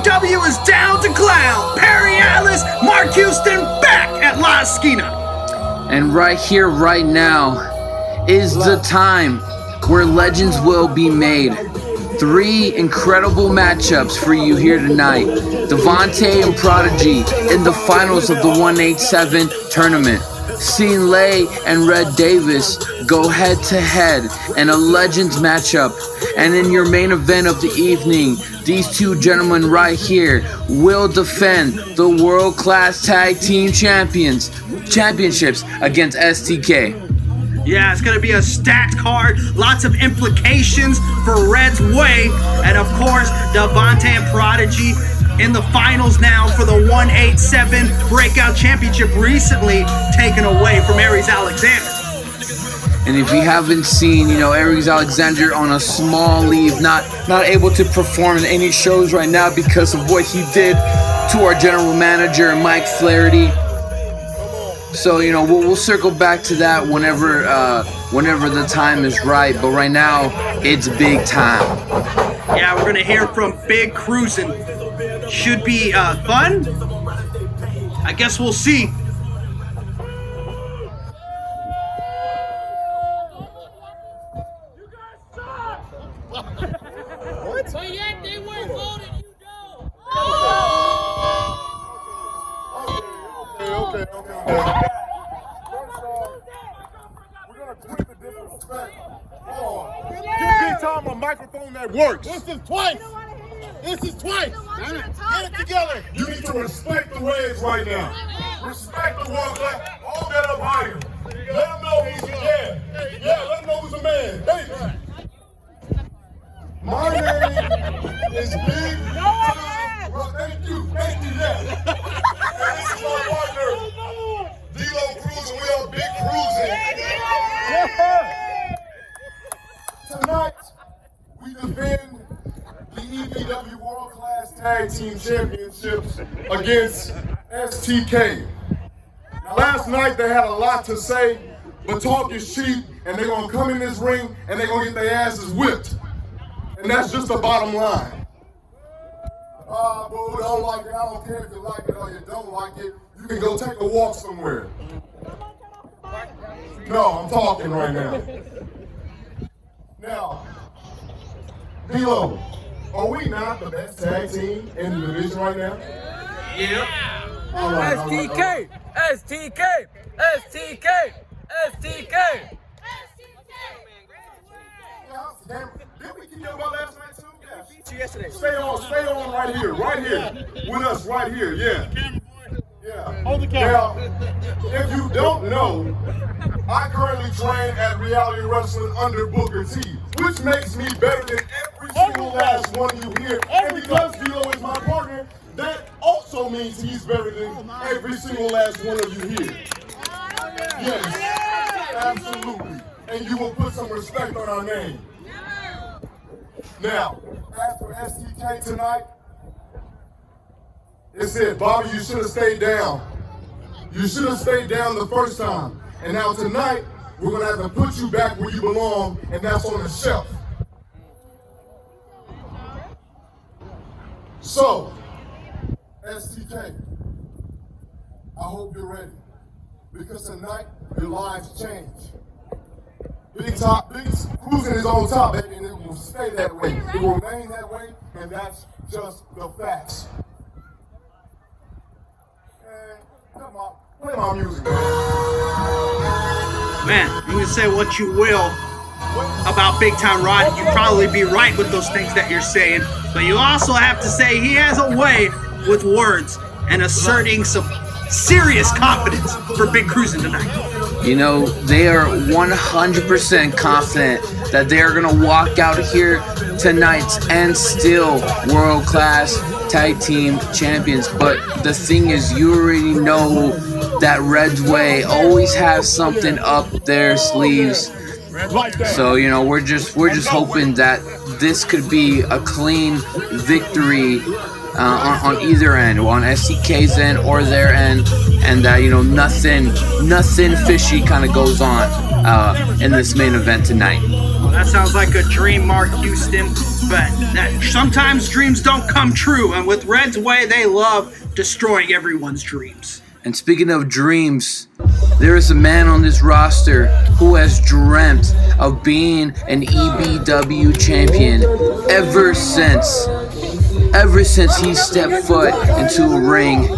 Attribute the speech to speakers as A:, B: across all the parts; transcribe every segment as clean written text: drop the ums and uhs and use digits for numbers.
A: ECW is down to clown. Perry Atlas, Mark Houston back at La Esquina.
B: And right here, right now, is the time where legends will be made. 3 incredible matchups for you here tonight. Devontae and Prodigy in the finals of the 187 tournament. Seeing Lay and Red Davis go head to head in a legends matchup. And in your main event of the evening, these 2 gentlemen right here will defend the World Class Tag Team Championships against STK.
A: Yeah, it's going to be a stacked card. Lots of implications for Red's Way. And of course, Devontae and Prodigy in the finals now for the 187 Breakout Championship, recently taken away from Aries Alexander.
B: And if you haven't seen, Aries Alexander on a small leave, not able to perform in any shows right now because of what he did to our general manager, Mike Flaherty. So, we'll circle back to that whenever the time is right. But right now, it's big time.
A: Yeah, we're going to hear from Big Cruisin'. Should be fun. I guess we'll see.
C: What? But yet they weren't voting you down.
D: Okay. First off, we're going to tweet the disrespect. Give Big Tom a microphone that works.
E: This is twice. Get it together.
D: You need to respect the Reds right now. Respect the world. All that up higher. Let him know he's a man. Yeah, let him know he's a man. Baby. My name is Big Tom. Well, thank you. Yeah. And this is my partner, D-Lo Cruz, and we are Big Cruising. Tonight, we defend the EBW World Class Tag Team Championships against STK. Now, last night they had a lot to say, but talk is cheap, and they're gonna come in this ring and they're gonna get their asses whipped. And that's just the bottom line. Boo, don't like it. I don't care if you like it or you don't like it. You can go take a walk somewhere. No, I'm talking right now. Now, D-Lo, are we not the best tag team in the division right now?
A: Yeah.
D: All right.
C: STK.
D: Did we keep you about last night too? Yeah. Yesterday. Stay on right here with us right here. Yeah.
E: Hold the camera.
D: Now, if you don't know, I currently train at Reality Wrestling under Booker T, which makes me better than every single last one of you here. And because D-Lo is my partner, that also means he's better than every single last one of you here. Yes, absolutely. And you will put some respect on our name. Now, as for STK tonight, it said, Bobby, you should have stayed down. You should have stayed down the first time. And now tonight, we're going to have to put you back where you belong, and that's on the shelf. So, STK, I hope you're ready. Because tonight, your lives change. Big Cruising is on top, baby, and it will stay that way. It will remain that way, and that's just the facts. And come on, play my music.
A: Man, you can say what you will about Big Time Rod. You'd probably be right with those things that you're saying. But you also have to say he has a way with words and asserting some serious confidence for Big Cruising tonight.
B: They are 100% confident that they are going to walk out here tonight and still world-class tag team champions. But the thing is, you already know that Red's Way always has something up their sleeves. So, we're just hoping that this could be a clean victory on either end, on STK's end or their end, and that nothing fishy kind of goes on in this main event tonight.
A: Well, that sounds like a dream, Mark Houston, but sometimes dreams don't come true, and with Red's Way, they love destroying everyone's dreams.
B: And speaking of dreams, there is a man on this roster who has dreamt of being an EBW champion ever since he stepped foot into a ring.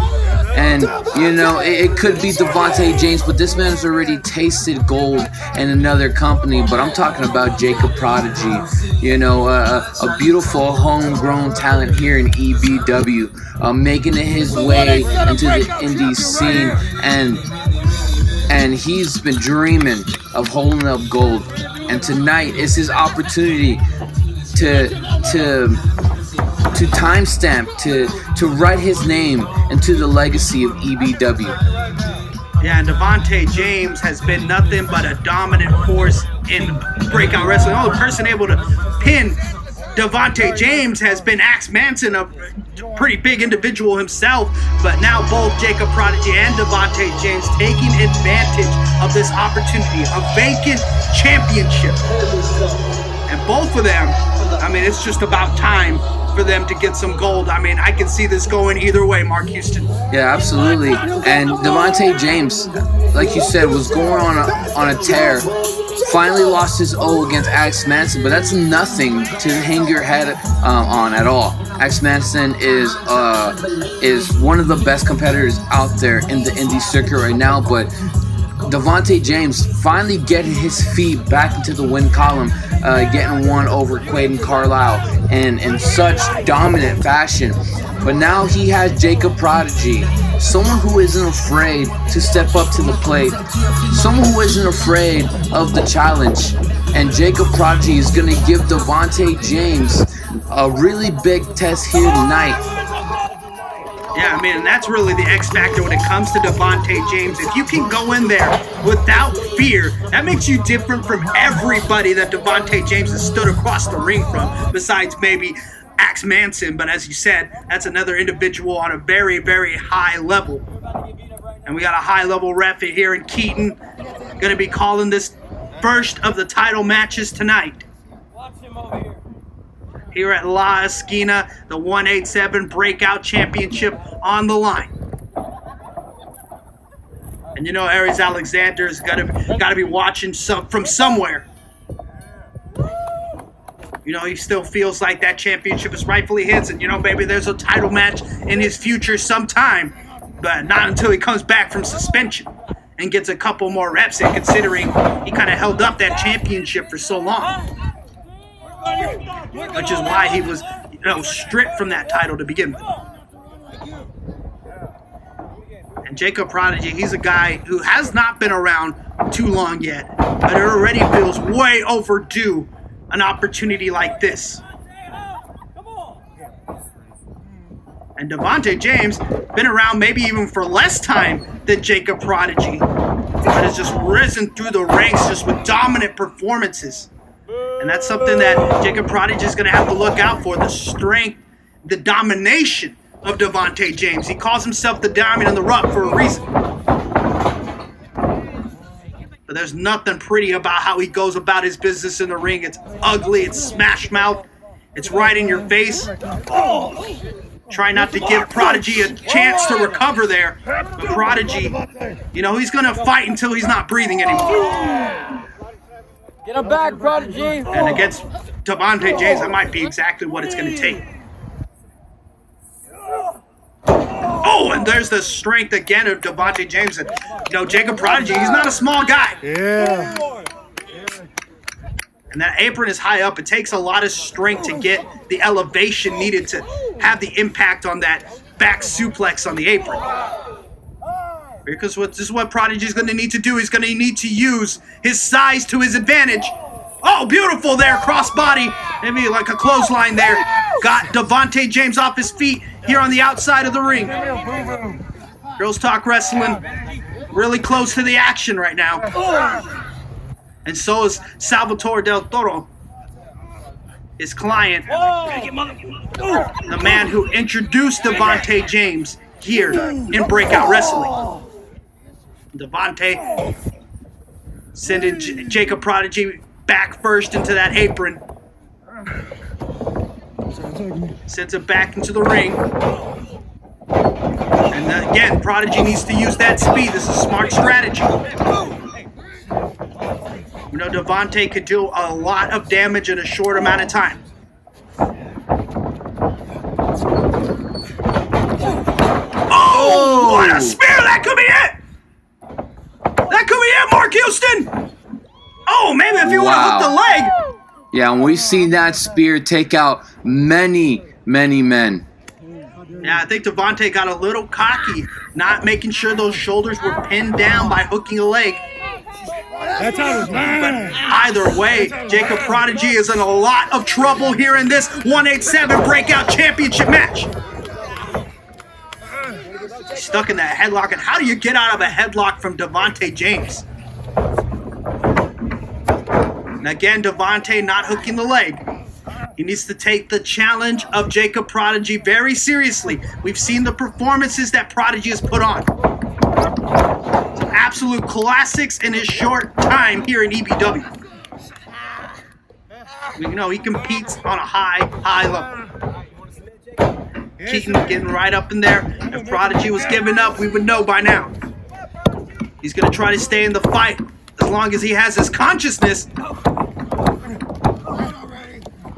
B: And, it could be Devontae James, but this man has already tasted gold in another company. But I'm talking about Jacob Prodigy, a beautiful homegrown talent here in EBW, making it his way into the indie scene. And he's been dreaming of holding up gold. And tonight is his opportunity to timestamp, to write his name into the legacy of EBW.
A: Yeah, and Devontae James has been nothing but a dominant force in Breakout Wrestling. The only person able to pin Devontae James has been Axe Manson, a pretty big individual himself, but now both Jacob Prodigy and Devontae James taking advantage of this opportunity, a vacant championship. And both of them, it's just about time for them to get some gold. I can see this going either way, Mark Houston.
B: Yeah, absolutely. And Devontae James, like you said, was going on a tear. Finally lost his O against Axe Manson, but that's nothing to hang your head on at all. Axe Manson is one of the best competitors out there in the indie circuit right now, but Devontae James finally getting his feet back into the win column, getting one over Quaden Carlisle in such dominant fashion. But now he has Jacob Prodigy, someone who isn't afraid to step up to the plate, someone who isn't afraid of the challenge. And Jacob Prodigy is going to give Devontae James a really big test here tonight.
A: Yeah, and that's really the X factor when it comes to Devontae James. If you can go in there without fear, that makes you different from everybody that Devontae James has stood across the ring from, besides maybe Axe Manson. But as you said, that's another individual on a very, very high level. And we got a high-level ref here in Keaton, going to be calling this first of the title matches tonight.
C: Watch him over here.
A: Here at La Esquina, the 187 Breakout Championship on the line. And Aries Alexander's got to be watching from somewhere. He still feels like that championship is rightfully his, and maybe there's a title match in his future sometime, but not until he comes back from suspension and gets a couple more reps in, considering he kind of held up that championship for so long. Which is why he was, stripped from that title to begin with. And Jacob Prodigy, he's a guy who has not been around too long yet, but it already feels way overdue an opportunity like this. And Devontae James been around maybe even for less time than Jacob Prodigy, but has just risen through the ranks just with dominant performances. And that's something that Jacob Prodigy is going to have to look out for, the strength, the domination of Devontae James. He calls himself the diamond in the rough for a reason. But there's nothing pretty about how he goes about his business in the ring. It's ugly, it's smash mouth, it's right in your face. Try not to give Prodigy a chance to recover there. But Prodigy, he's going to fight until he's not breathing anymore.
C: Get him back, Prodigy.
A: And against Devontae James, that might be exactly what it's going to take. Oh, and there's the strength again of Devontae James. And, Jacob Prodigy, he's not a small guy.
D: Yeah.
A: And that apron is high up. It takes a lot of strength to get the elevation needed to have the impact on that back suplex on the apron. Because this is what Prodigy's going to need to do. He's going to need to use his size to his advantage. Oh, beautiful there, crossbody. Maybe like a clothesline there. Got Devontae James off his feet here on the outside of the ring. Girls Talk Wrestling really close to the action right now. And so is Salvatore Del Toro. his client, the man who introduced Devontae James here in Breakout Wrestling. Devontae sending Jacob Prodigy back first into that apron. Sends him back into the ring. And again, Prodigy needs to use that speed. This is a smart strategy. You know, Devontae could do a lot of damage in a short amount of time. Oh, what a spear! That could be it! That could be it, Mark Houston! Oh, maybe if you want to hook the leg.
B: Yeah, and we've seen that spear take out many, many men.
A: Yeah, I think Devontae got a little cocky, not making sure those shoulders were pinned down by hooking a leg.
E: That time was mine.
A: Either way, Jacob Prodigy is in a lot of trouble here in this 187 Breakout Championship match. He's stuck in that headlock, and how do you get out of a headlock from Devontae James? And again, Devontae not hooking the leg. He needs to take the challenge of Jacob Prodigy very seriously. We've seen the performances that Prodigy has put on. Some absolute classics in his short time here in EBW. We know he competes on a high level. Keaton getting right up in there. If Prodigy was giving up, we would know by now. He's going to try to stay in the fight as long as he has his consciousness.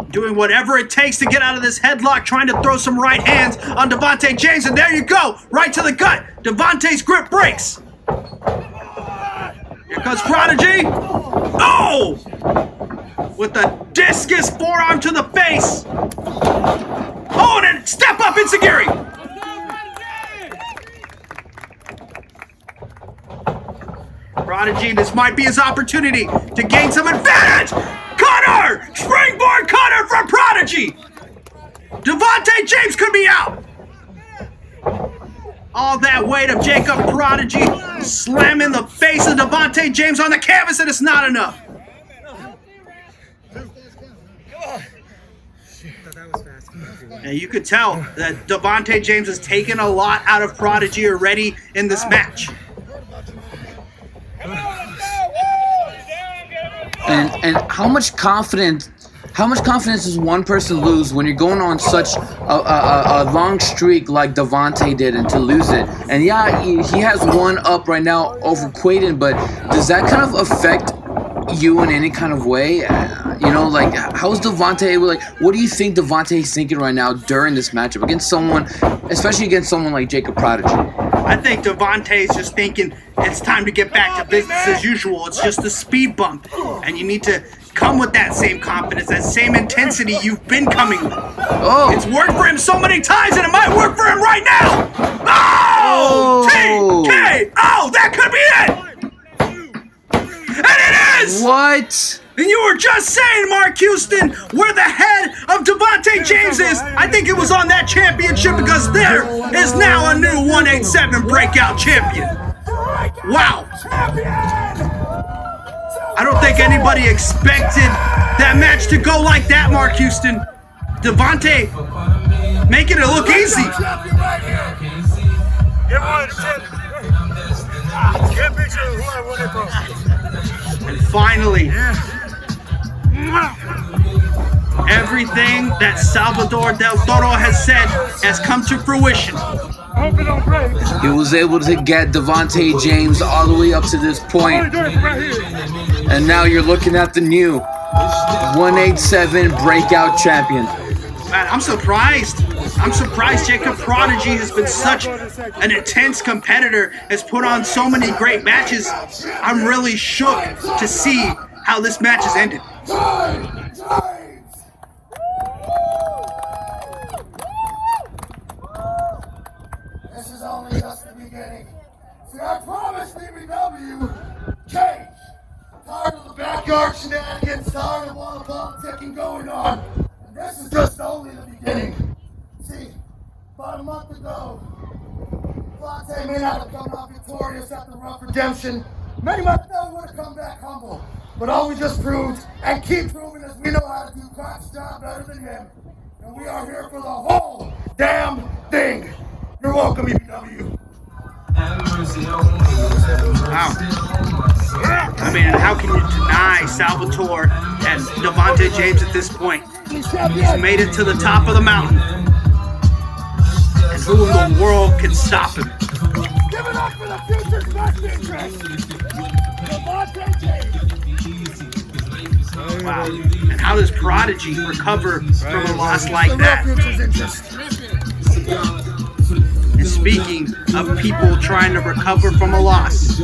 A: Doing whatever it takes to get out of this headlock, trying to throw some right hands on Devontae James, and there you go, right to the gut. Devontae's grip breaks. Here comes Prodigy. Oh! With a discus forearm to the face. Oh, and then step up enziguri. Prodigy, this might be his opportunity to gain some advantage. Cutter! Springboard cutter from Prodigy! Devontae James could be out! All that weight of Jacob Prodigy slamming the face of Devontae James on the canvas, and it's not enough. And you could tell that Devontae James has taken a lot out of Prodigy already in this match.
B: And how much confidence does one person lose when you're going on such a long streak like Devontae did, and to lose it? And yeah, he has one up right now over Quaden, but does that kind of affect you in any kind of way? You know, like, how's Devontae able, like, what do you think Devontae is thinking right now during this matchup against someone, especially against someone like Jacob Prodigy?
A: I think Devontae is just thinking it's time to get back to business as usual. It's just a speed bump, and you need to come with that same confidence, that same intensity you've been coming with.
B: Oh,
A: It's worked for him so many times, and it might work for him right now. Oh! TKO! That could be it! And it is!
B: what?
A: And you were just saying, Mark Houston, where the head of Devontae James is. I think it was on that championship, because there is now a new 187 Breakout champion. Wow. I don't think anybody expected that match to go like that, Mark Houston. Devontae making it look easy. And finally, everything that Salvador Del Toro has said has come to fruition.
B: He was able to get Devontae James all the way up to this point. And now you're looking at the new 187 Breakout champion.
A: Man, I'm surprised. I'm surprised Jacob Prodigy has been such an intense competitor, has put on so many great matches. I'm really shook to see how this match has ended.
D: This is only just the beginning. See, I promised BBW change. Tired of the backyard shenanigans, tired of all the politicking going on. And this is just only the beginning. See, about a month ago, Devontae may not have come out victorious after rough redemption. Many months ago would have come back humble. But all we just proved and keep proving is we know how to do God's job better than him. And we are here for the whole damn thing. You're welcome, EBW.
A: Wow. I mean, how can you deny Salvatore and Devontae James at this point? He's made it to the top of the mountain. And who in the world can stop him?
D: Give it up for the future's best interest. Devontae James.
A: Wow. And how does Prodigy recover from a loss like that? And speaking of people trying to recover from a loss,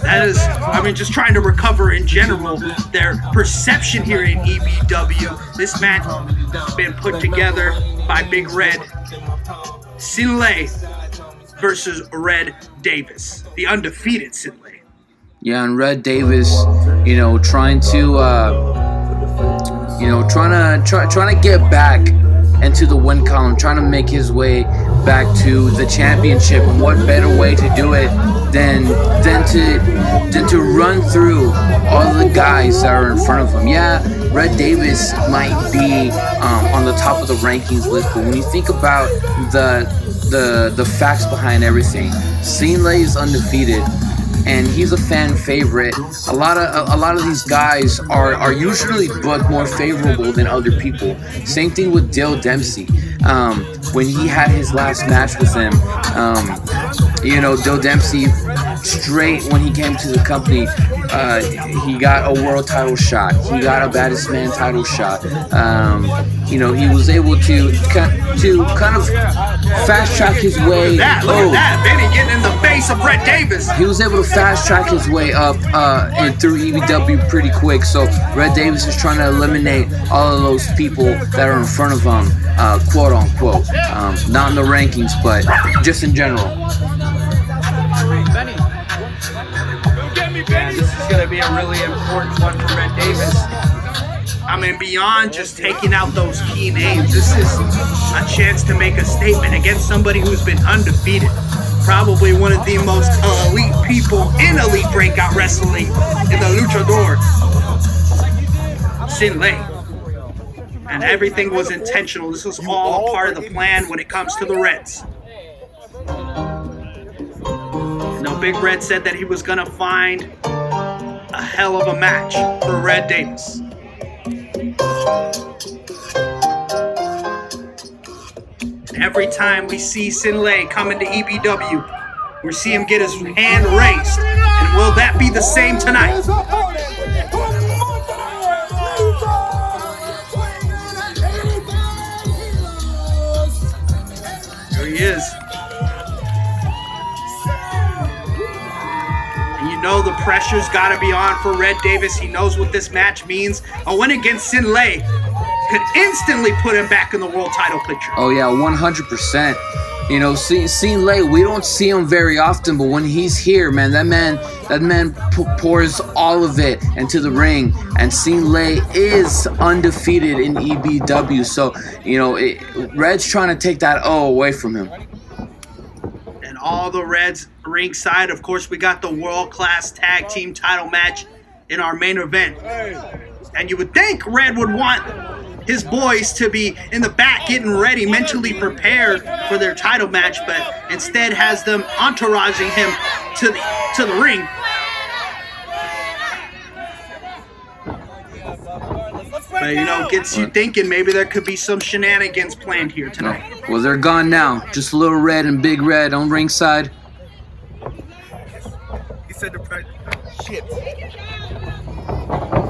A: that is, I mean, just trying to recover in general, their perception here in EBW. This match has been put together by Big Red. Sinlay versus Red Davis, the undefeated Sinlay.
B: Yeah, and Red Davis, trying to get back into the win column, trying to make his way back to the championship. And what better way to do it than to run through all the guys that are in front of him. Yeah, Red Davis might be on the top of the rankings list, but when you think about the facts behind everything, Sinlay is undefeated, and he's a fan favorite. A lot of these guys are usually booked more favorable than other people. Same thing with Dale Dempsey. When he had his last match with him, Dale Dempsey, straight when he came to the company, he got a world title shot. He got a baddest man title shot. He was able to kind of fast track his way.
A: Look at that, Benny getting in the face of Red Davis.
B: He was able to fast track his way up and through EBW pretty quick. So Red Davis is trying to eliminate all of those people that are in front of him, quote unquote. Not in the rankings, but just in general.
A: This is going to be a really important one for Red Davis. I mean, beyond just taking out those key names, this is a chance to make a statement against somebody who's been undefeated. Probably one of the most elite people in elite breakout wrestling in the luchador, Sinlay. And everything was intentional. This was all part of the plan when it comes to the Reds. Big Red said that he was going to find a hell of a match for Red Davis. And every time we see Sinlay come into EBW, we see him get his hand raised. And will that be the same tonight? There he is. The pressure's got to be on for Red Davis. He knows what this match means. A win against Sinlay could instantly put him back in the world title picture.
B: Oh yeah, 100%. Sinlay, we don't see him very often, but when he's here, man, that man pours all of it into the ring. And Sinlay is undefeated in EBW, so Red's trying to take that O away from him.
A: All the Reds ringside. Of course, we got the world-class tag team title match in our main event. And you would think Red would want his boys to be in the back getting ready, mentally prepared for their title match, but instead has them entouraging him to the ring. But, gets you thinking maybe there could be some shenanigans planned here tonight.
B: Well, they're gone now. Just Little Red and Big Red on ringside.
E: He said shit.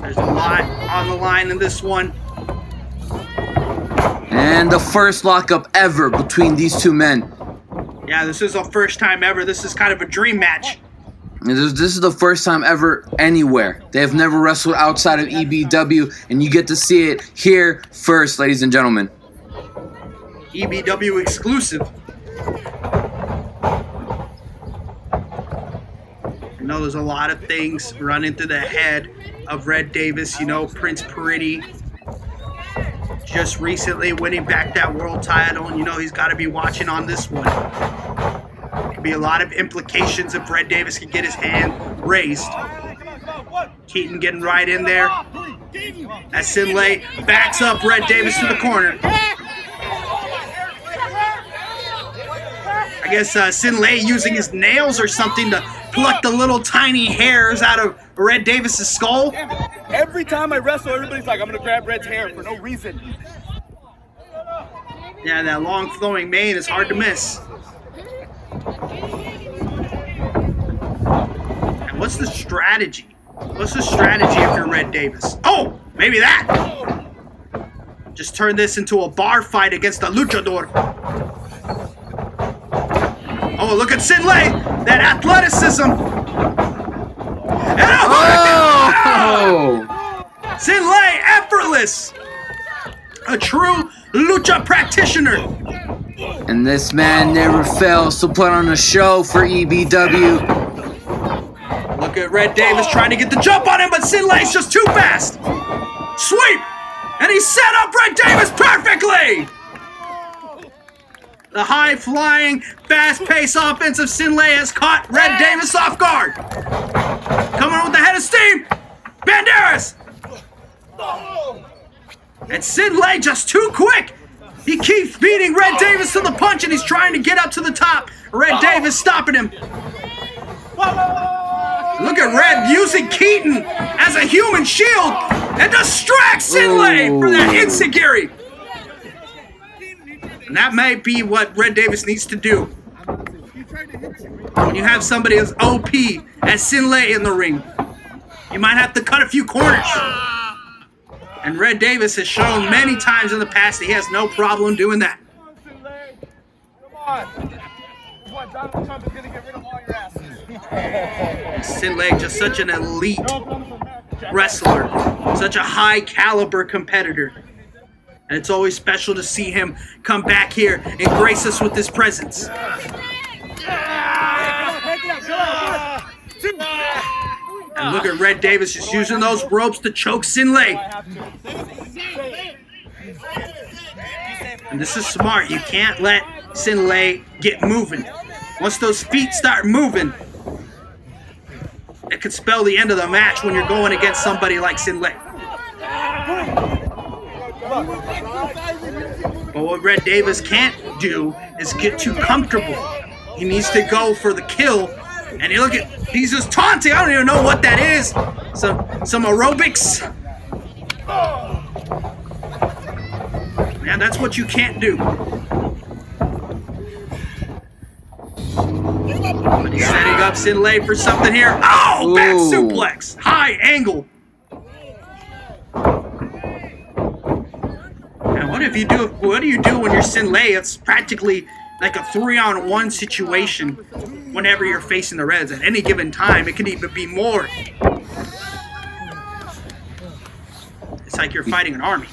A: There's a lot on the line in this one.
B: And the first lockup ever between these two men.
A: Yeah, this is the first time ever. This is kind of a dream match.
B: This is the first time ever anywhere. They have never wrestled outside of EBW, and you get to see it here first, ladies and gentlemen.
A: EBW exclusive. I know there's a lot of things running through the head of Red Davis. Prince Pretty just recently winning back that world title, and he's got to be watching on this one. Could be a lot of implications if Red Davis can get his hand raised. Keaton getting right in there. As Sinlay backs up Red Davis to the corner. I guess Sinlay using his nails or something to pluck the little tiny hairs out of Red Davis's skull.
F: Every time I wrestle, everybody's like, I'm gonna grab Red's hair for no reason.
A: Yeah, that long flowing mane is hard to miss. And what's the strategy? What's the strategy if you're Red Davis? Oh, maybe that. Just turn this into a bar fight against a luchador. Oh, look at Sinlay, that athleticism. And Sinlay, effortless. A true lucha practitioner.
B: And this man never fails to put on a show for EBW.
A: Look at Red Davis trying to get the jump on him, but Sinlay's just too fast. Sweep! And he set up Red Davis perfectly! The high-flying, fast-paced offense of Sinlay has caught Red Davis off guard. Coming with the head of steam, Banderas! And Sinlay just too quick. He keeps beating Red Davis to the punch, and he's trying to get up to the top. Red Davis stopping him. Look at Red using Keaton as a human shield and distracts Sinlay for that enziguri. And that may be what Red Davis needs to do. When you have somebody as OP as Sinlay in the ring, you might have to cut a few corners. And Red Davis has shown many times in the past that he has no problem doing that. Sinlay, just such an elite wrestler, such a high caliber competitor. And it's always special to see him come back here and grace us with his presence. And look at Red Davis just using those ropes to choke Sinlay. And this is smart. You can't let Sinlay get moving. Once those feet start moving, it could spell the end of the match when you're going against somebody like Sinlay. But what Red Davis can't do is get too comfortable. He needs to go for the kill. And you look at, he's just taunting. I don't even know what that is. Some aerobics. Man, that's what you can't do. But he's setting up Sinlay for something here. Oh, back suplex. High angle. And what do you do when you're Sinlay? It's practically like a 3-on-1 situation whenever you're facing the Reds. At any given time, it could even be more. It's like you're fighting an army.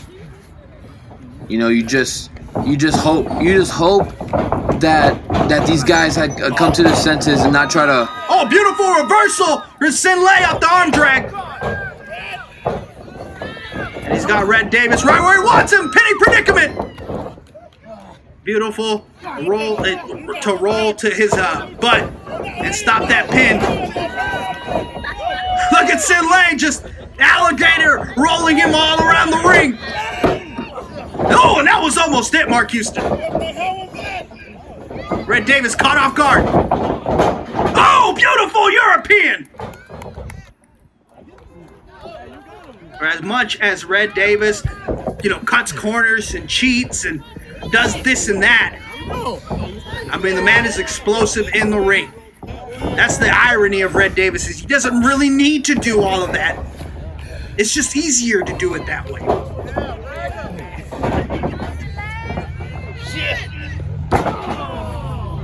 B: You know, you just hope that these guys had come to their senses and not try to.
A: Oh, beautiful reversal for Sinlay off the arm drag. And he's got Red Davis right where he wants him. Penny predicament. Beautiful roll to his butt and stop that pin. Look at Sinlay, just alligator rolling him all around the ring. Oh, and that was almost it, Mark Houston. Red Davis caught off guard. Oh, beautiful European. For as much as Red Davis, cuts corners and cheats and does this and that, I mean, the man is explosive in the ring. That's the irony of Red Davis, is he doesn't really need to do all of that. It's just easier to do it that way.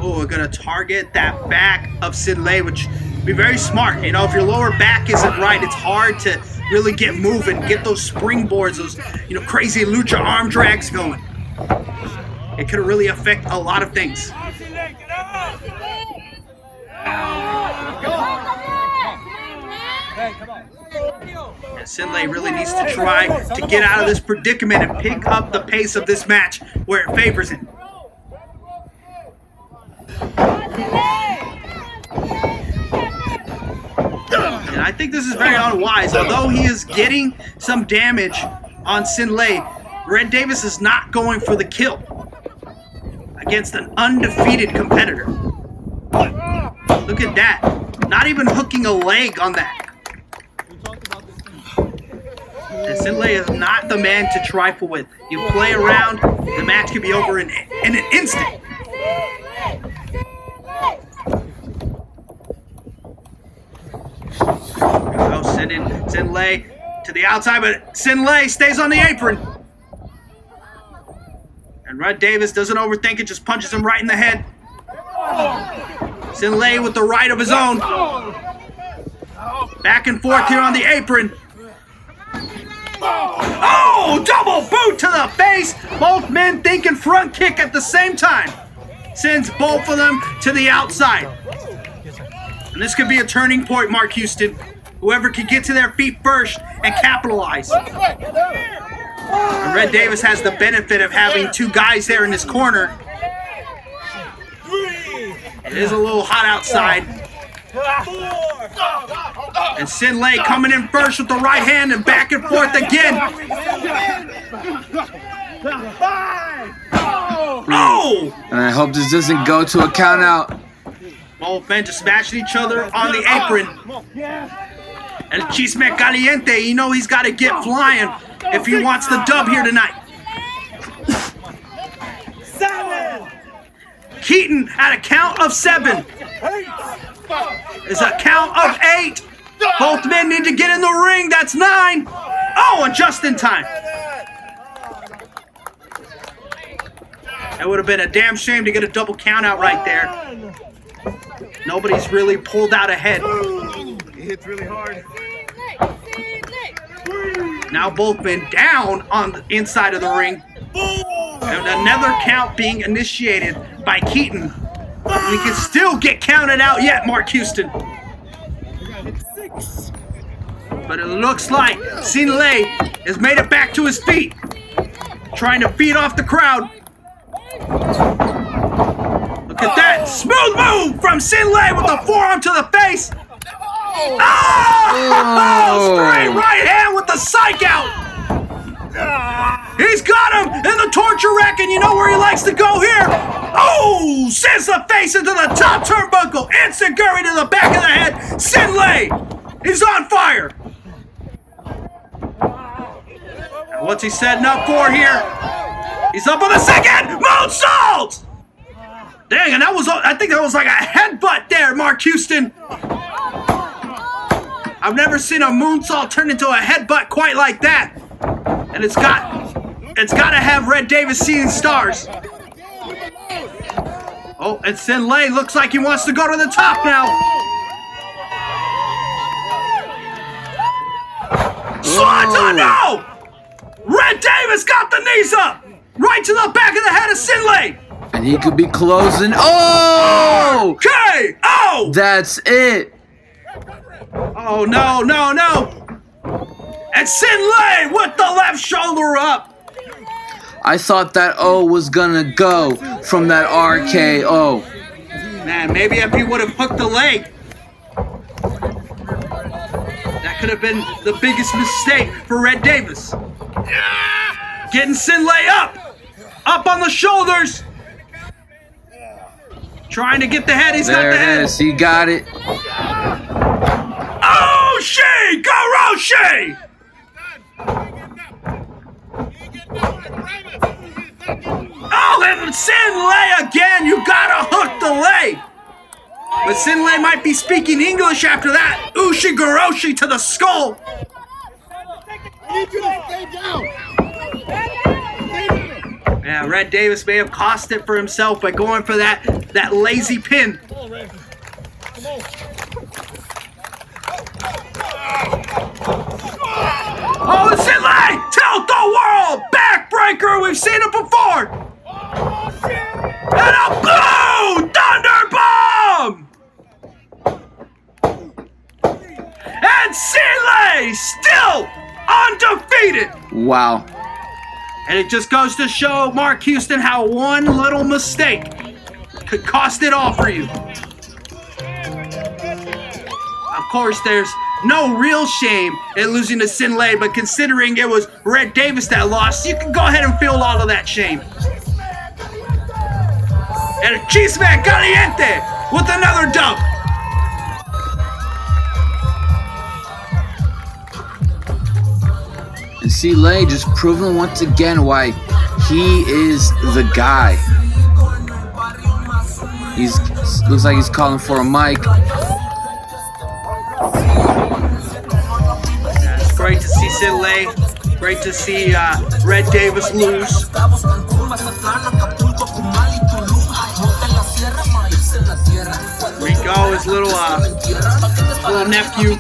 A: Oh, we're gonna target that back of Sinlay, which would be very smart. If your lower back isn't right, it's hard to really get moving, get those springboards, those crazy lucha arm drags going. It could really affect a lot of things. And Sinlay really needs to try to get out of this predicament and pick up the pace of this match where it favors him. And I I think this is very unwise. Although he is getting some damage on Sinlay, Red Davis is not going for the kill against an undefeated competitor. Look at that. Not even hooking a leg on that. And Sinlay is not the man to trifle with. You play around, the match could be over in an instant. Oh, Sinlay to the outside, but Sinlay stays on the apron. And Red Davis doesn't overthink it, just punches him right in the head. Sinlay with the right of his own. Back and forth here on the apron. Oh, double boot to the face. Both men thinking front kick at the same time. Sends both of them to the outside. And this could be a turning point, Mark Houston. Whoever can get to their feet first and capitalize. And Red Davis has the benefit of having two guys there in his corner. It is a little hot outside. And Sinlay coming in first with the right hand and back and forth again. Oh!
B: And I hope this doesn't go to a count out.
A: Both men just smashing each other on the apron. El Chisme Caliente, you know he's got to get flying if he wants the dub here tonight. Keaton at a count of 7. It's a count of 8. Both men need to get in the ring. That's 9. Oh, and just in time. That would have been a damn shame to get a double count out right there. Nobody's really pulled out ahead.
F: He hits really hard.
A: Now both men down on the inside of the ring. And another count being initiated by Keaton. We can still get counted out yet, Mark Houston. But it looks like Sinlay has made it back to his feet. Trying to feed off the crowd. Look at that. Smooth move from Sinlay with the forearm to the face. Oh! Straight right hand with the psych out. He's got him in the torture rack, and you know where he likes to go here. Oh! Sends the face into the top turnbuckle. Instant gurry to the back of the head. Sinlay is on fire. And what's he setting up for here? He's up on the second moonsault. Dang, and I think that was like a headbutt there, Mark Houston. I've never seen a moonsault turn into a headbutt quite like that. And it's got to have Red Davis seeing stars. Oh, and Sinlay looks like he wants to go to the top now. Swanton, no! Red Davis got the knees up. Right to the back of the head of Sinlay.
B: And he could be closing. Oh!
A: Okay! Oh!
B: That's it.
A: Oh, no, no, no. And Sinlay with the left shoulder up.
B: I thought that O was gonna go from that RKO.
A: Man, maybe if he would have hooked the leg, that could have been the biggest mistake for Red Davis. Getting Sinlay up on the shoulders. Trying to get the head, he's got the head.
B: There it is, he got it.
A: Oh, she! Goroshi! Oh, and Sinlay again! You gotta hook the leg! But Sinlay might be speaking English after that. Ushi Goroshi to the skull!
E: I need you to stay down.
A: Yeah, Red Davis may have cost it for himself by going for that lazy pin. Oh, Sinlay! Tilt the world! Backbreaker! We've seen it before! And a blue thunder bomb! And Sinlay still undefeated!
B: Wow.
A: And it just goes to show, Mark Houston, how one little mistake could cost it all for you. Of course, there's no real shame in losing to Sin Lei, but considering it was Red Davis that lost, you can go ahead and feel all of that shame. And Chisme Caliente with another dub.
B: And Sin Lei just proving once again why he is the guy. Looks like he's calling for a mic.
A: Yeah, it's great to see Sin Lei. Great to see Red Davis lose. Rico, his little nephew.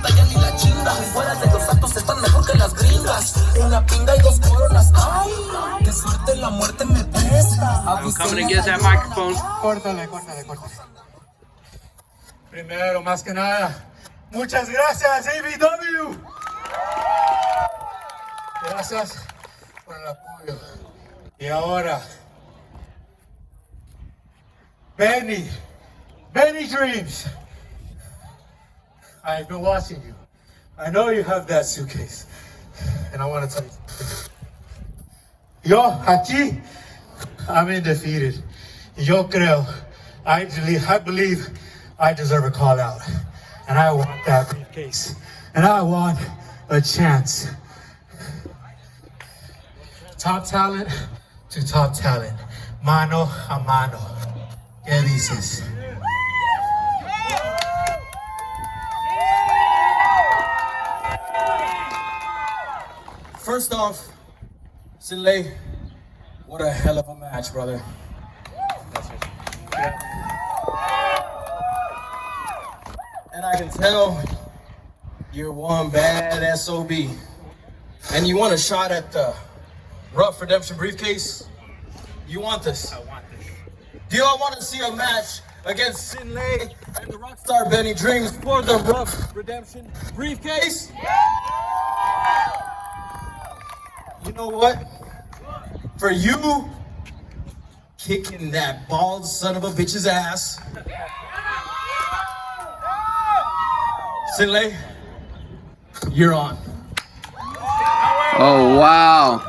A: I'm coming to get that microphone.
E: Córtale. Primero, más que nada, muchas gracias, ABW. Gracias por el apoyo. Y ahora, Benny Dreams. I've been watching you. I know you have that suitcase. And I want to tell you something. Yo, aquí, I'm undefeated. Yo creo, I believe I deserve a call out. And I want that briefcase. And I want a chance. Top talent to top talent. Mano a mano. ¿Qué dices?
G: First off, Sin Lei, what a hell of a match, brother. And I can tell you're one bad SOB. And you want a shot at the Rough Redemption briefcase? You want this? I want this. Do y'all want to see a match against Sin Lei and the Rockstar Benny Dreams for the Rough Redemption briefcase? You know what? For you kicking that bald son of a bitch's ass, Sin Lei, you're on.
B: Oh, wow.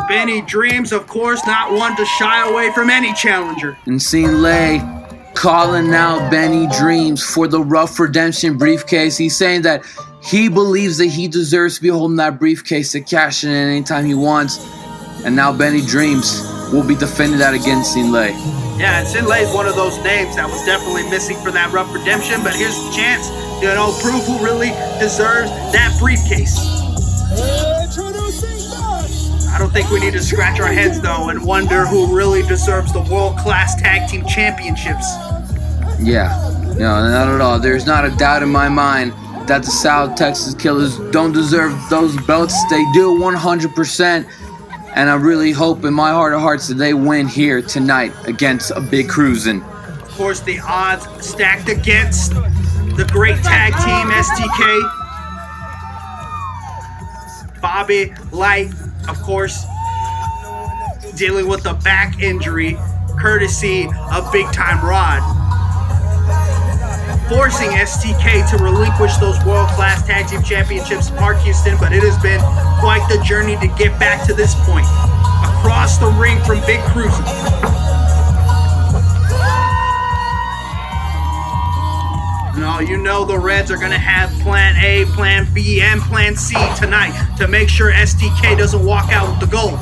A: Benny Dreams, of course, not one to shy away from any challenger.
B: And Sin Lei calling out Benny Dreams for the Rough Redemption briefcase. He's saying that he believes that he deserves to be holding that briefcase to cash in anytime he wants. And now Benny Dreams will be defending that against Sin Lei.
A: Yeah, and Sin Lei is one of those names that was definitely missing for that Rough Redemption, but here's the chance, prove who really deserves that briefcase. I don't think we need to scratch our heads, though, and wonder who really deserves the world-class tag team championships.
B: Yeah, no, not at all. There's not a doubt in my mind that the South Texas Killers don't deserve those belts. They do 100%. And I really hope in my heart of hearts that they win here tonight against a Big Cruisin'.
A: Of course, the odds stacked against the great tag team STK. Bobby Light, of course, dealing with a back injury courtesy of Big Time Rod, forcing STK to relinquish those world-class tag team championships to Mark Houston, but it has been quite the journey to get back to this point. Across the ring from Big Cruisin'. No, you know the Reds are going to have Plan A, Plan B, and Plan C tonight to make sure STK doesn't walk out with the gold.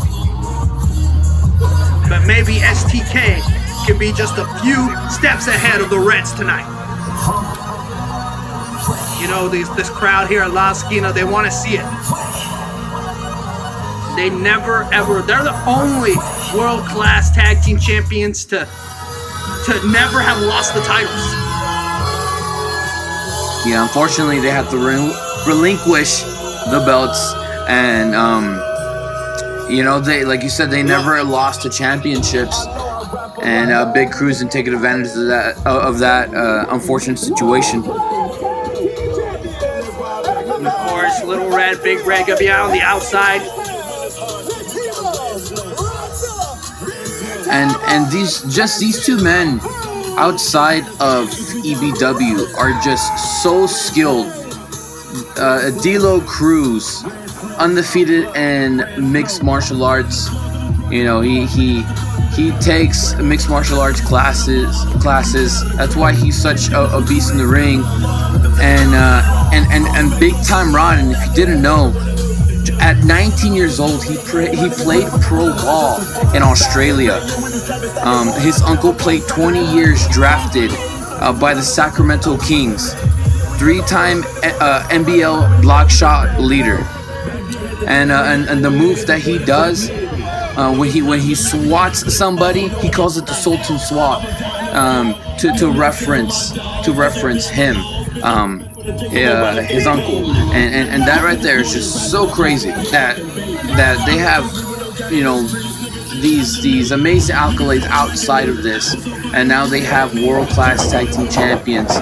A: But maybe STK can be just a few steps ahead of the Reds tonight. This crowd here at La Esquina, they want to see it. They never, ever, they're the only world-class tag team champions to never have lost the titles.
B: Yeah, unfortunately, they have to relinquish the belts, and they, like you said, they never lost the championships, and Big Cruisin' taking advantage of that unfortunate situation.
A: And of course, Little Red, Big Red gonna be out on the outside.
B: And these two men outside of EBW are just so skilled D'Lo Cruz, undefeated in mixed martial arts. You know, he takes mixed martial arts classes. That's why he's such a beast in the ring. And Big Time Rod. And if you didn't know, at 19 years old, he played pro ball in Australia. His uncle played 20 years, drafted by the Sacramento Kings, 3-time NBL block shot leader. And the move that he does when he swats somebody, he calls it the Sultan swat, to reference him, his uncle, and that right there is just so crazy that they have, you know, these amazing accolades outside of this, and now they have world-class tag team champions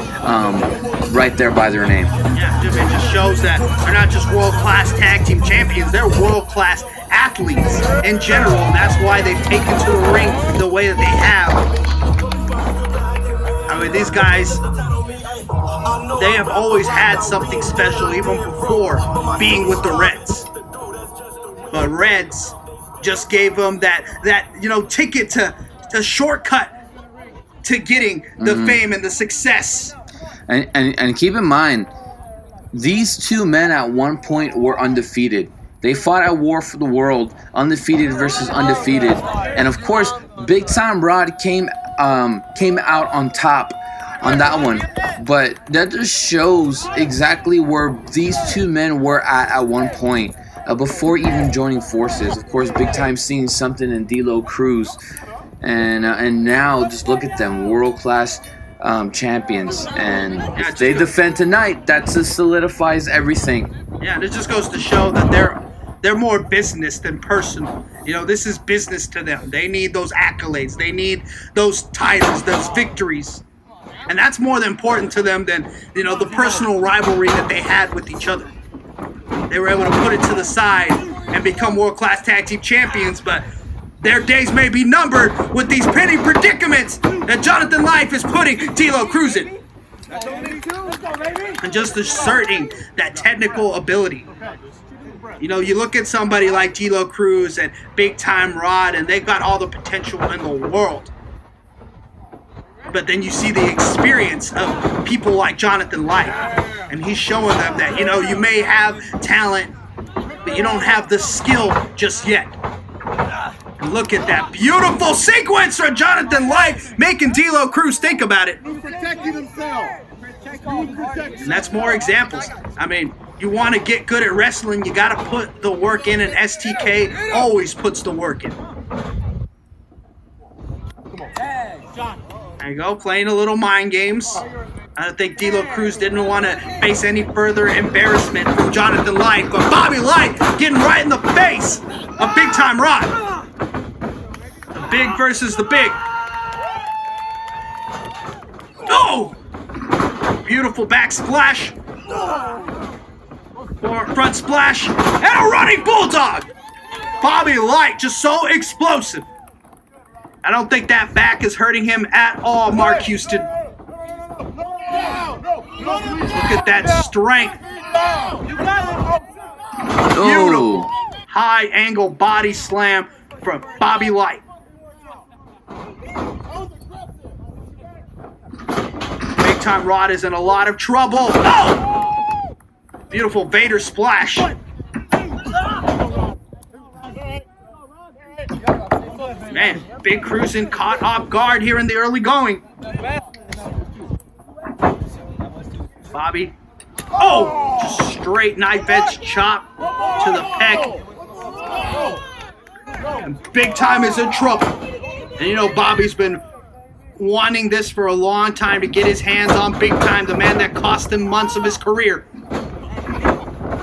B: right there by their name.
A: Yeah, it just shows that they're not just world-class tag team champions, they're world-class athletes in general, and that's why they've taken to the ring the way that they have. I mean, these guys, they have always had something special even before being with the Reds. But Reds just gave them that you know, ticket to a shortcut to getting the fame and the success.
B: And keep in mind, these two men at one point were undefeated. They fought at war for the world, undefeated versus undefeated. And of course, Big Time Rod came out on top on that one. But that just shows exactly where these two men were at one point before even joining forces. Of course, Big Time seeing something in D'Lo Cruz. And now just look at them, world-class champions. And if they defend tonight, that just solidifies everything.
A: Yeah, and it just goes to show that they're more business than personal. You know, this is business to them. They need those accolades. They need those titles, those victories. And that's more important to them than, you know, the personal rivalry that they had with each other. They were able to put it to the side and become world-class tag team champions, but their days may be numbered with these penny predicaments that Jonathan Life is putting D'Lo Cruz in. And just asserting that technical ability. You know, you look at somebody like D'Lo Cruz and Big Time Rod, and they've got all the potential in the world. But then you see the experience of people like Jonathan Life, and he's showing them that, you know, you may have talent, but you don't have the skill just yet. And look at that beautiful sequence from Jonathan Life, making D'Lo Cruz think about it. And that's more examples. I mean, you want to get good at wrestling, you got to put the work in, and STK always puts the work in. There you go, playing a little mind games. I don't think D'Lo Cruz didn't want to face any further embarrassment from Jonathan Light, but Bobby Light getting right in the face of Big Time Rod. The big versus the big. Oh! Beautiful back splash. Front splash. And a running bulldog. Bobby Light just so explosive. I don't think that back is hurting him at all, Mark Houston. Look at that strength. Beautiful. High angle body slam from Bobby Light. Big Time Rod is in a lot of trouble. Oh! Beautiful Vader splash. Man, Big Cruisin' caught off guard here in the early going. Bobby. Oh! Just straight knife edge chop to the pec. And Big Time is in trouble. And you know, Bobby's been wanting this for a long time, to get his hands on Big Time, the man that cost him months of his career.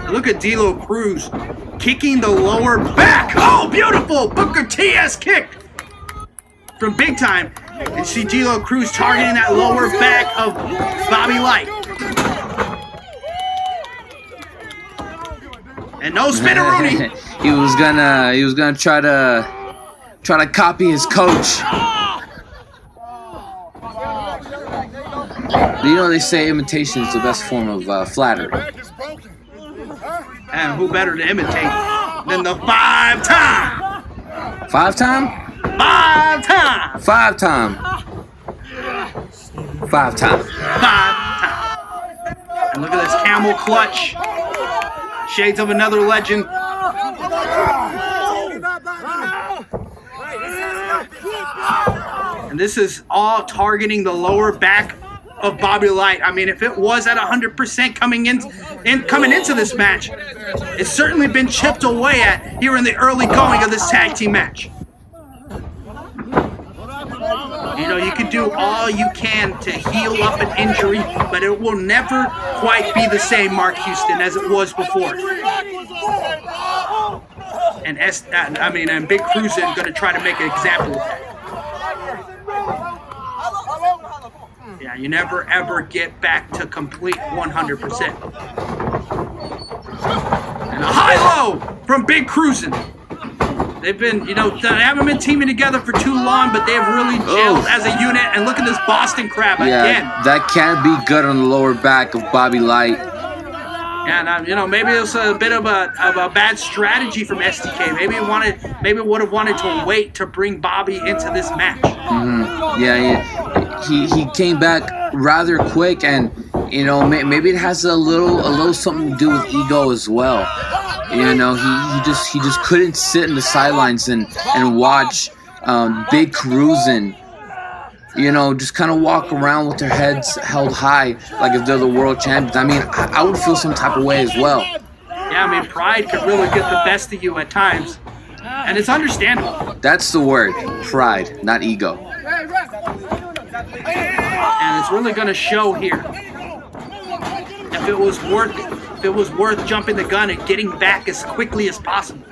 A: Look at D'Lo Cruz kicking the lower back. Oh, beautiful Booker T.S. kick from Big Time. And see D'Lo Cruz targeting that lower back of Bobby Light. And no spinneroonie.
B: He was gonna try to copy his coach. But you know, they say imitation is the best form of flattery.
A: And who better to imitate than the 5-time?
B: 5-time?
A: 5-time!
B: 5-time. 5-time.
A: 5-time. And look at this camel clutch. Shades of another legend. And this is all targeting the lower back of Bobby Light. I mean, if it was at 100% coming into this match, it's certainly been chipped away at here in the early going of this tag team match. You know, you can do all you can to heal up an injury, but it will never quite be the same, Mark Houston, as it was before. And Big Cruisin' going to try to make an example of that. Yeah, you never ever get back to complete 100%. And a high-low from Big Cruisin'. They've been, they haven't been teaming together for too long, but they've really gelled as a unit. And look at this Boston Crab again.
B: That can't be good on the lower back of Bobby Light.
A: And maybe it was a bit of a bad strategy from STK. Maybe would have wanted to wait to bring Bobby into this match.
B: Mm-hmm. Yeah, he came back rather quick, and maybe it has a little something to do with ego as well. He just couldn't sit in the sidelines and watch Big Cruisin', just kind of walk around with their heads held high like if they're the world champions. I mean, I would feel some type of way as well.
A: Yeah, I mean, pride could really get the best of you at times, and it's understandable.
B: That's the word, pride, not ego.
A: And it's really going to show here if it was worth jumping the gun and getting back as quickly as possible.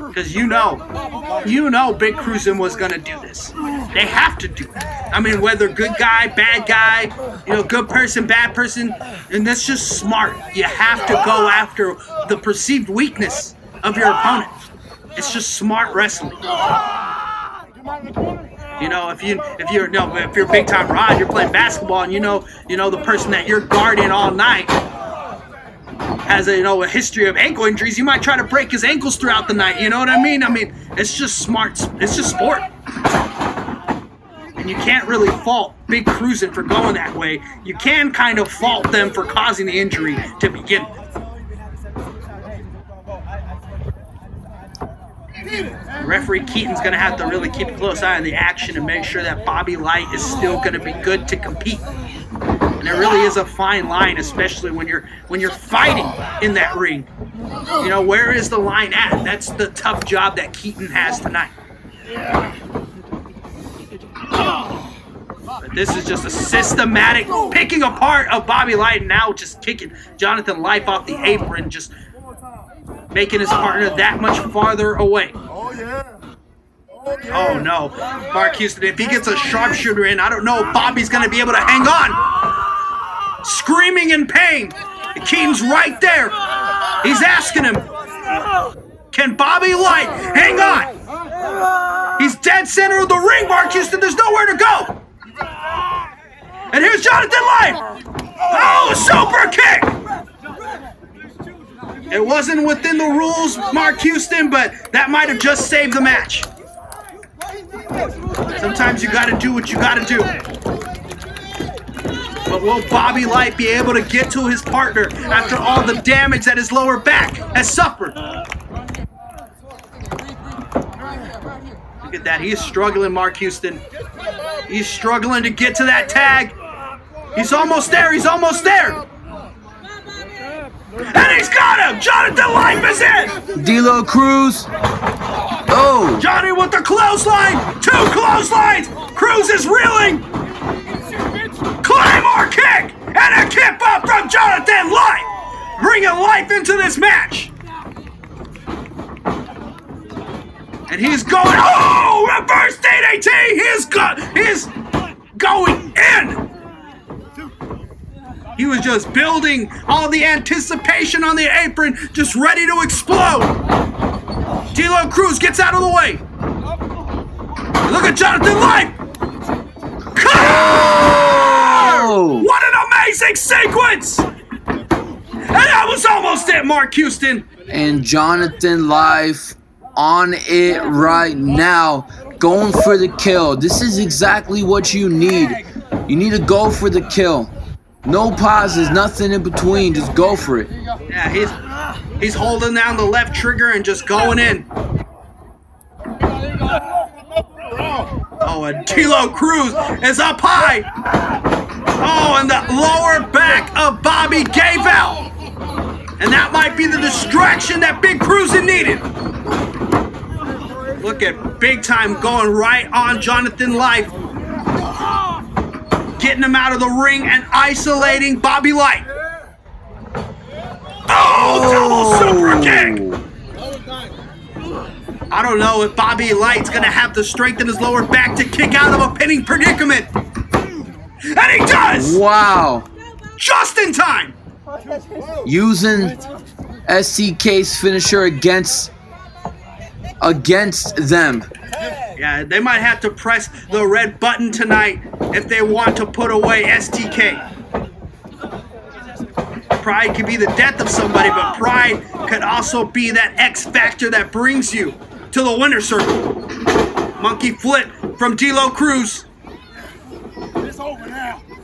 A: Because you know Big Cruisin' was going to do this. They have to do it. I mean, whether good guy, bad guy, good person, bad person, and that's just smart. You have to go after the perceived weakness of your opponent. It's just smart wrestling. If you're big time Rod, you're playing basketball, and the person that you're guarding all night has a history of ankle injuries, you might try to break his ankles throughout the night. You know what I mean? I mean, it's just smart. It's just sport. And you can't really fault Big Cruisin' for going that way. You can kind of fault them for causing the injury to begin with. Referee Keaton's going to have to really keep a close eye on the action and make sure that Bobby Light is still going to be good to compete. And it really is a fine line, especially when you're fighting in that ring. Where is the line at? That's the tough job that Keaton has tonight. But this is just a systematic picking apart of Bobby Light, and now just kicking Jonathan Life off the apron, just making his partner that much farther away. Oh no, Mark Houston, if he gets a sharpshooter in, I don't know if Bobby's going to be able to hang on. Screaming in pain. Keaton's right there. He's asking him, can Bobby Light hang on? He's dead center of the ring, Mark Houston. There's nowhere to go. And here's Jonathan Light. Oh, a super kick. It wasn't within the rules, Mark Houston, but that might have just saved the match. Sometimes you got to do what you got to do. But will Bobby Light be able to get to his partner after all the damage that his lower back has suffered? Look at that. He is struggling, Mark Houston. He's struggling to get to that tag. He's almost there. He's almost there. And he's got him! Jonathan Life is in!
B: D'Lo Cruz. Oh!
A: Johnny with the clothesline! 2 clotheslines! Cruz is reeling! Claymore kick! And a kick up from Jonathan Life! Bringing life into this match! And he's going... Oh! Reverse DDT! He's going in! He was just building all the anticipation on the apron, just ready to explode. D'Lo Cruz gets out of the way. Look at Jonathan Life. Oh! What an amazing sequence! And that was almost it, Mark Houston.
B: And Jonathan Life on it right now, going for the kill. This is exactly what you need. You need to go for the kill. No pauses, nothing in between. Just go for it.
A: Yeah, he's holding down the left trigger and just going in. Oh, and D'Lo Cruz is up high. Oh, and the lower back of Bobby gave out. And that might be the distraction that Big Cruzin needed. Look at Big Time going right on Jonathan Life. Getting him out of the ring and isolating Bobby Light. Oh, double super kick. I don't know if Bobby Light's gonna have the strength in his lower back to kick out of a pinning predicament. And he does!
B: Wow.
A: Just in time!
B: Using STK's finisher against them.
A: Yeah, they might have to press the red button tonight if they want to put away STK. Pride can be the death of somebody, but pride could also be that X factor that brings you to the winner's circle. Monkey flip from D'Lo Cruz.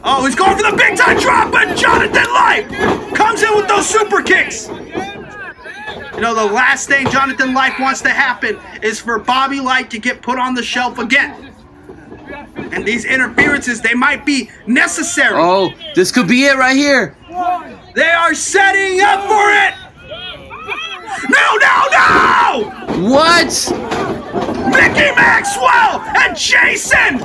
A: Oh, he's going for the big time drop, but Jonathan Life comes in with those super kicks. You know, the last thing Jonathan Life wants to happen is for Bobby Light to get put on the shelf again. And these interferences, they might be necessary.
B: Oh, this could be it right here.
A: They are setting up for it. No, no, no!
B: What?
A: Mickey Maxwell and Jason!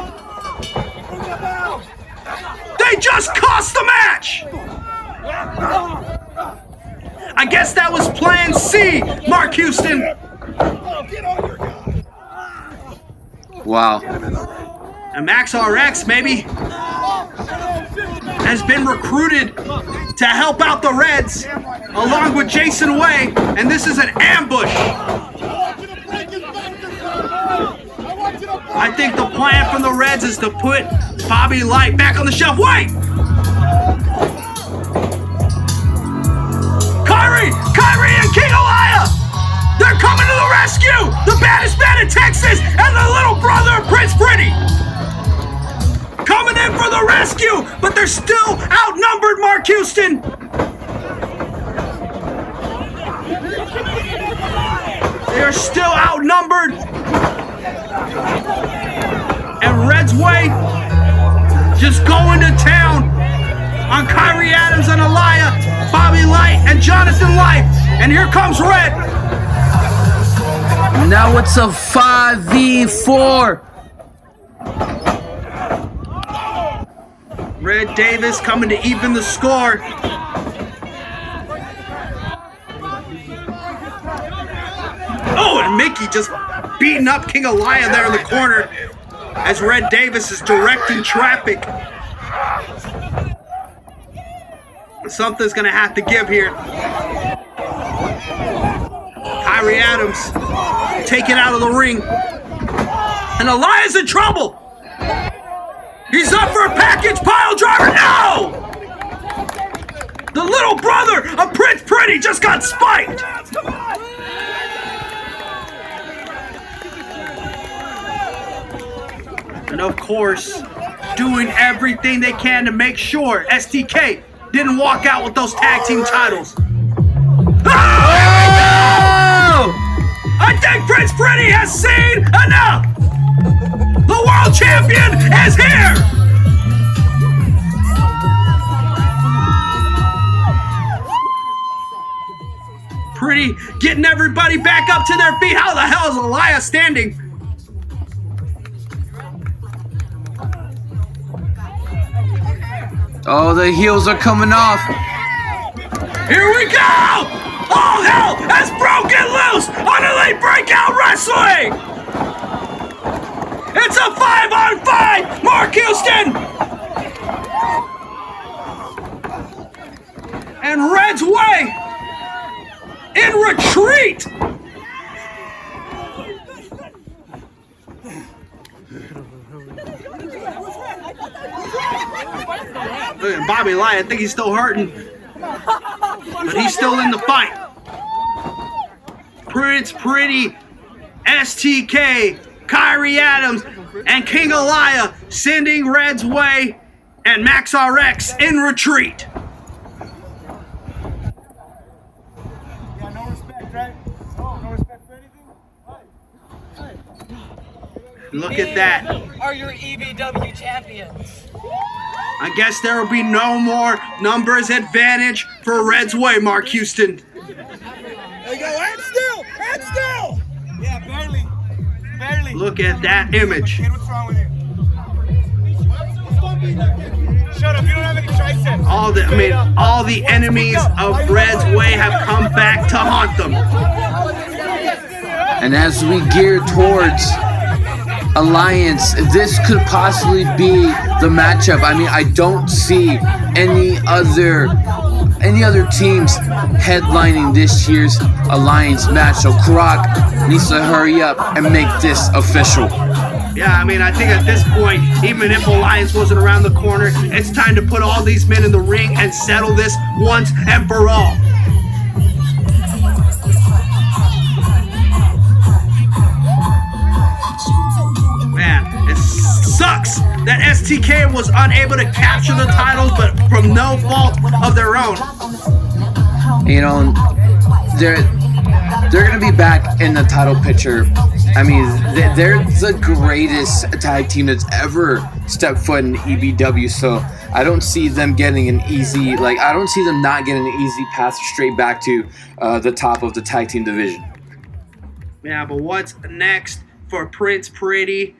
A: They just cost the match! I guess that was plan C, Mark Houston.
B: Wow.
A: And Max RX maybe has been recruited to help out the Reds along with Jason Way, and this is an ambush. I think the plan from the Reds is to put Bobby Light back on the shelf. Wait! Kyrie and King Elia! They're coming to the rescue! The baddest man in Texas and the little brother of Prince Pretty! Coming in for the rescue, but they're still outnumbered, Mark Houston! They are still outnumbered. And Red's Way just going to town on Kyrie Adams and Elia, Bobby Light and Jonathan Life. And here comes Red.
B: Now it's a 5v4.
A: Red Davis coming to even the score. Oh, and Mickey just beating up King Elia there in the corner as Red Davis is directing traffic. Something's gonna have to give here. Kyrie Adams taken out of the ring. And Elia's in trouble. He's up for a package pile driver. No! The little brother of Prince Pretty just got spiked. And of course, doing everything they can to make sure STK didn't walk out with those tag team titles. Oh! I think Prince Pretty has seen enough. The world champion is here. Pretty getting everybody back up to their feet. How the hell is Elia standing?
B: Oh, the heels are coming off.
A: Here we go! All hell has broken loose on Elite Breakout Wrestling! It's a 5-on-5, Mark Houston! And Red's Way in retreat! Look at Bobby Light, I think he's still hurting. But he's still in the fight. Prince Pretty, STK, Kyrie Adams, and King Elia sending Red's way, and Max RX in retreat.
E: Yeah, no respect, right? No respect for anything?
A: Look at that.
C: Are your EBW champions?
A: I guess there will be no more numbers advantage for Red's way, Mark Houston.
F: There you go. Hand still. Hand still.
E: Yeah, barely. Barely.
A: Look at that image.
E: Kid, what's wrong with you? Shut up, you don't have any triceps.
A: All the enemies of Red's way have come back to haunt them.
B: And as we gear towards Alliance, this could possibly be the matchup. I mean, I don't see any other teams headlining this year's Alliance match. So Croc needs to hurry up and make this official.
A: Yeah, I mean, I think at this point, even if Alliance wasn't around the corner, it's time to put all these men in the ring and settle this once and for all. Man, it sucks that STK was unable to capture the titles, but from no fault of their own.
B: You know, they're gonna be back in the title picture. I mean, they're the greatest tag team that's ever stepped foot in EBW. So I don't see them getting an easy, I don't see them not getting an easy path straight back to the top of the tag team division.
A: Yeah, but what's next for Prince Pretty,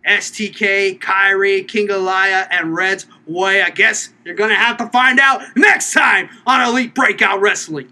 A: STK, Kyrie, King Elia, and Red's way? I guess you're gonna have to find out next time on Elite Breakout Wrestling.